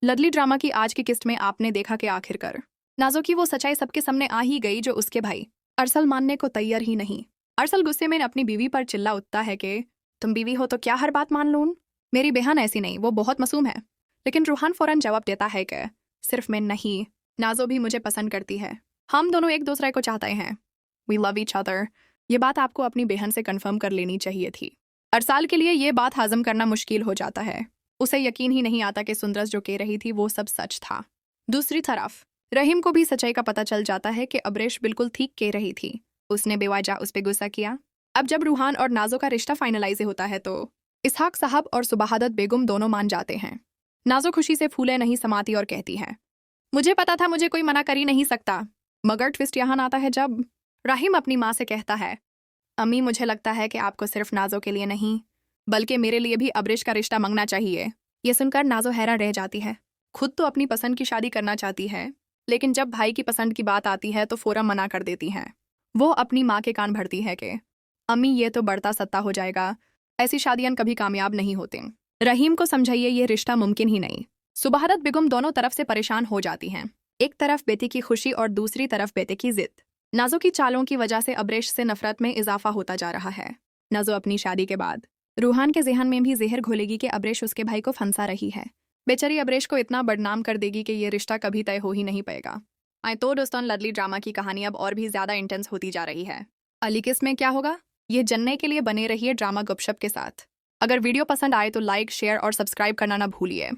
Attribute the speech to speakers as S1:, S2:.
S1: लडली drama की आज की किस्त में आपने देखा कि आखिरकार नाजो की वो सच्चाई सबके सामने आ ही गई जो उसके भाई अरसल मानने को तैयार ही नहीं। अरसल गुस्से में अपनी बीवी पर चिल्ला उठता है कि तुम बीवी हो तो क्या हर बात मान लूं? मेरी बहन ऐसी नहीं, वो बहुत मासूम है। लेकिन रूहान फौरन जवाब देता है कि सिर्फ मैं नहीं, नाजो भी मुझे पसंद करती है। हम दोनों एक दूसरे को चाहते हैं। We love each other. ये बात आपको अपनी बहन से कन्फर्म कर लेनी चाहिए थी। अरसाल के लिए ये बात हाजम करना मुश्किल हो जाता है। उसे यकीन ही नहीं आता कि सुंदरस जो कह रही थी वो सब सच था। दूसरी तरफ रहीम को भी सच्चाई का पता चल जाता है कि अब्रेश बिल्कुल ठीक कह रही थी। उसने बेवजह उस पर गुस्सा किया। अब जब रूहान और नाजो का रिश्ता फाइनलाइज होता है तो इसहाक साहब और सुबहादत बेगम दोनों मान जाते हैं। नाजो खुशी से फूले नहीं समाती और कहती है, मुझे पता था, मुझे कोई मना कर ही नहीं सकता। मगर ट्विस्ट यहाँ आता है जब रहीम अपनी माँ से कहता है, अम्मी मुझे लगता है कि आपको सिर्फ नाजो के लिए नहीं बल्कि मेरे लिए भी अब्रेश का रिश्ता मांगना चाहिए। ये सुनकर नाजो हैरान रह जाती है। खुद तो अपनी पसंद की शादी करना चाहती है, लेकिन जब भाई की पसंद की बात आती है तो फौरन मना कर देती है। वो अपनी माँ के कान भरती है कि अम्मी ये तो बढ़ता सत्ता हो जाएगा, ऐसी शादियां कभी कामयाब नहीं होते। रहीम को समझाइए ये रिश्ता मुमकिन ही नहीं। सुबहारत बेगम दोनों तरफ से परेशान हो जाती हैं। एक तरफ बेटी की खुशी और दूसरी तरफ बेटे की जिद। नाजो की चालों की वजह से अब्रेश से नफरत में इजाफा होता जा रहा है। नाजो अपनी शादी के बाद रूहान के जहन में भी जहर घोलेगी कि अब्रेश उसके भाई को फंसा रही है। बेचारी अब्रेश को इतना बदनाम कर देगी कि ये रिश्ता कभी तय हो ही नहीं पाएगा। आए तो दोस्तों, लडली ड्रामा की कहानी अब और भी ज्यादा इंटेंस होती जा रही है। अली किस में क्या होगा, ये जानने के लिए बने रहिए ड्रामा गपशप के साथ। अगर वीडियो पसंद आए तो लाइक, शेयर और सब्सक्राइब करना ना भूलिए।